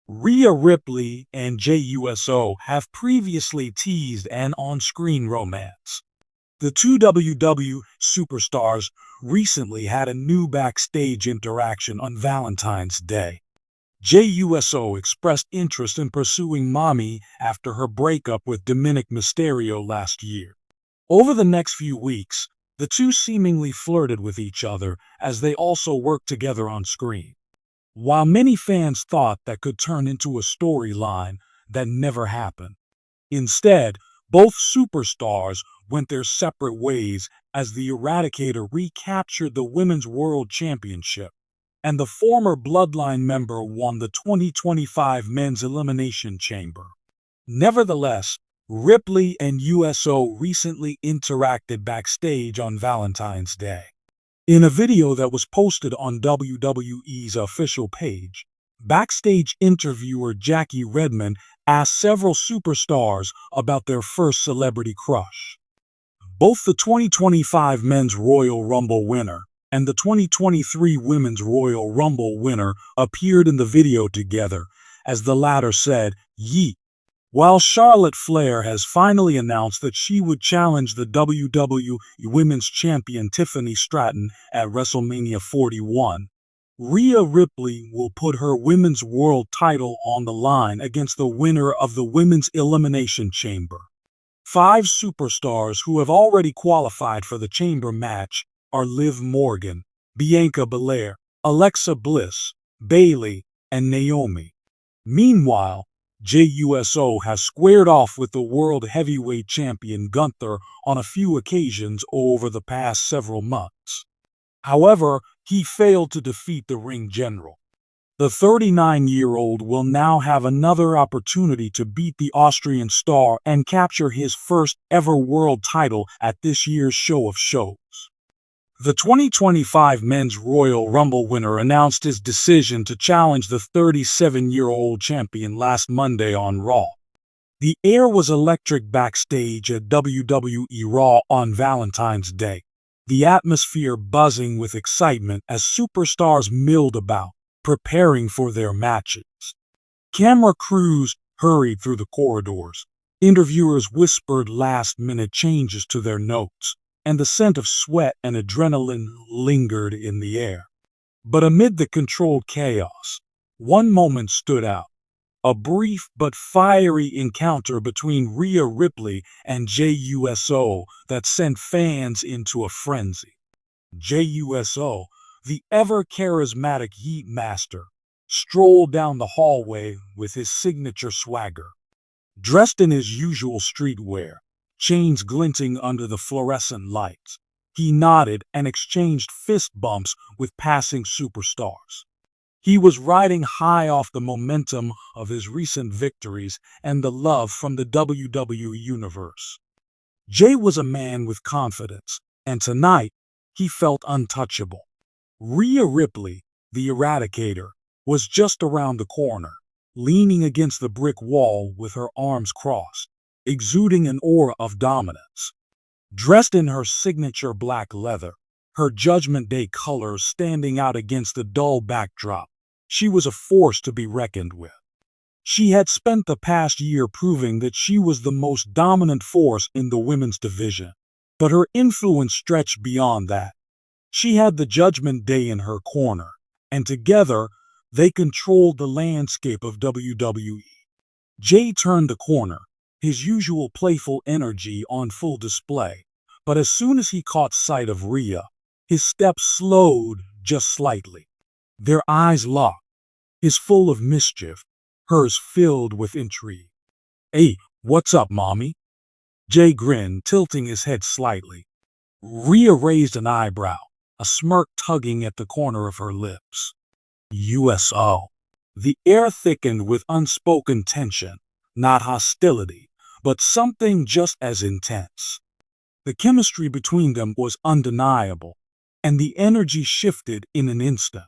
Rhea Ripley and Jey Uso have previously teased an on-screen romance. The two WWE superstars recently had a new backstage interaction on Valentine's Day. Jey Uso expressed interest in pursuing Mommy after her breakup with Dominic Mysterio last year. Over the next few weeks, the two seemingly flirted with each other as they also worked together on screen. While many fans thought that could turn into a storyline, that never happened. Instead, both superstars went their separate ways as the Eradicator recaptured the Women's World Championship, and the former Bloodline member won the 2025 Men's Elimination Chamber. Nevertheless, Ripley and Uso recently interacted backstage on Valentine's Day. In a video that was posted on WWE's official page, backstage interviewer Jackie Redmond asked several superstars about their first celebrity crush. Both the 2025 Men's Royal Rumble winner and the 2023 Women's Royal Rumble winner appeared in the video together, as the latter said, "Yeet." While Charlotte Flair has finally announced that she would challenge the WWE Women's Champion Tiffany Stratton at WrestleMania 41, Rhea Ripley will put her Women's World title on the line against the winner of the Women's Elimination Chamber. 5 superstars who have already qualified for the Chamber match are Liv Morgan, Bianca Belair, Alexa Bliss, Bayley, and Naomi. Meanwhile, Jey Uso has squared off with the World Heavyweight Champion Gunther on a few occasions over the past several months. However, he failed to defeat the ring general. The 39-year-old will now have another opportunity to beat the Austrian star and capture his first ever world title at this year's Show of Shows. The 2025 Men's Royal Rumble winner announced his decision to challenge the 37-year-old champion last Monday on Raw. The air was electric backstage at WWE Raw on Valentine's Day, the atmosphere buzzing with excitement as superstars milled about, preparing for their matches. Camera crews hurried through the corridors. Interviewers whispered last-minute changes to their notes, and the scent of sweat and adrenaline lingered in the air. But amid the controlled chaos, one moment stood out: a brief but fiery encounter between Rhea Ripley and Jey Uso that sent fans into a frenzy. Jey Uso, the ever-charismatic Heat Master, strolled down the hallway with his signature swagger. Dressed in his usual streetwear, chains glinting under the fluorescent lights, he nodded and exchanged fist bumps with passing superstars. He was riding high off the momentum of his recent victories and the love from the WWE Universe. Jey was a man with confidence, and tonight, he felt untouchable. Rhea Ripley, the Eradicator, was just around the corner, leaning against the brick wall with her arms crossed, exuding an aura of dominance. Dressed in her signature black leather, her Judgment Day colors standing out against the dull backdrop, she was a force to be reckoned with. She had spent the past year proving that she was the most dominant force in the women's division, but her influence stretched beyond that. She had the Judgment Day in her corner, and together, they controlled the landscape of WWE. Jey turned the corner, his usual playful energy on full display, but as soon as he caught sight of Rhea, his steps slowed just slightly. Their eyes locked, his full of mischief, hers filled with intrigue. "Hey, what's up, mommy?" Jey grinned, tilting his head slightly. Rhea raised an eyebrow, a smirk tugging at the corner of her lips. "Uso." The air thickened with unspoken tension, not hostility, but something just as intense. The chemistry between them was undeniable, and the energy shifted in an instant.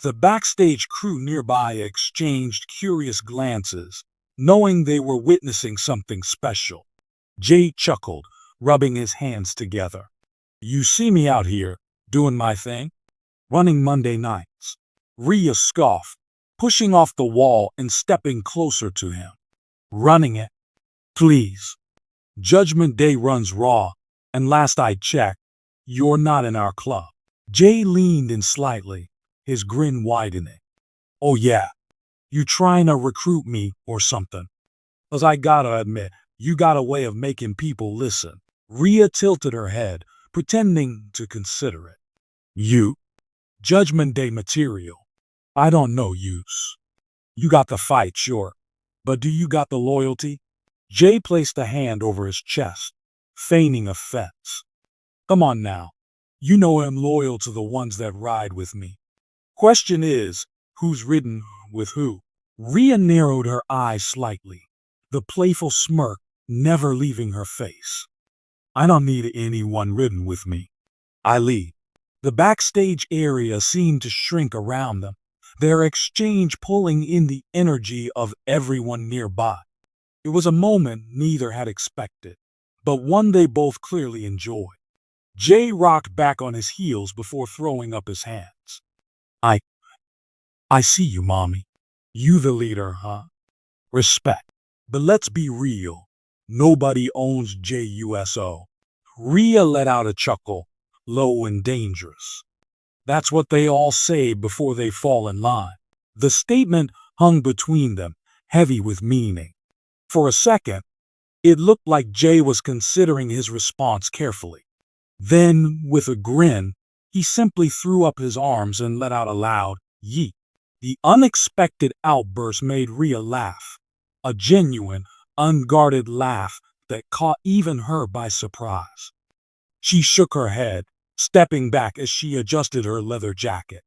The backstage crew nearby exchanged curious glances, knowing they were witnessing something special. Jey chuckled, rubbing his hands together. "You see me out here, doing my thing? Running Monday nights." Rhea scoffed, pushing off the wall and stepping closer to him. Running it. Please. Judgment Day runs Raw, and last I checked, you're not in our club. Jey leaned in slightly, his grin widening. Oh yeah, you trying to recruit me or something? 'Cause I gotta admit, you got a way of making people listen. Rhea tilted her head, pretending to consider it. You? Judgment Day material. I don't know use. You got the fight, sure. But do you got the loyalty? Jey placed a hand over his chest, feigning offense. Come on now. You know I'm loyal to the ones that ride with me. Question is, who's ridden with who? Rhea narrowed her eyes slightly, the playful smirk never leaving her face. I don't need anyone ridden with me. I lead. The backstage area seemed to shrink around them, their exchange pulling in the energy of everyone nearby. It was a moment neither had expected, but one they both clearly enjoyed. Jey rocked back on his heels before throwing up his hands. I see you, mommy. You the leader, huh? Respect. But let's be real. Nobody owns Jey Uso. Rhea let out a chuckle, low and dangerous. That's what they all say before they fall in line. The statement hung between them, heavy with meaning. For a second, it looked like Jey was considering his response carefully. Then, with a grin, he simply threw up his arms and let out a loud yeet. The unexpected outburst made Rhea laugh, a genuine, unguarded laugh that caught even her by surprise. She shook her head, stepping back as she adjusted her leather jacket.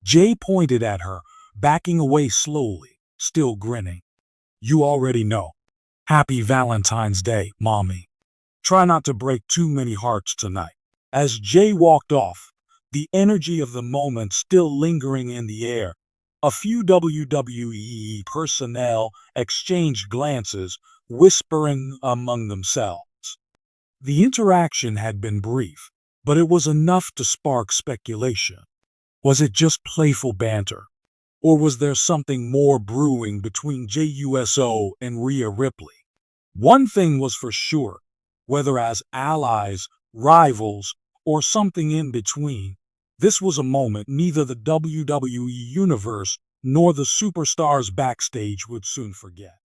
Jey pointed at her, backing away slowly, still grinning. You already know. Happy Valentine's Day, mommy. Try not to break too many hearts tonight. As Jey walked off, the energy of the moment still lingering in the air, a few WWE personnel exchanged glances, whispering among themselves. The interaction had been brief, but it was enough to spark speculation. Was it just playful banter? Or was there something more brewing between Jey Uso and Rhea Ripley? One thing was for sure, whether as allies, rivals, or something in between, this was a moment neither the WWE Universe nor the superstars backstage would soon forget.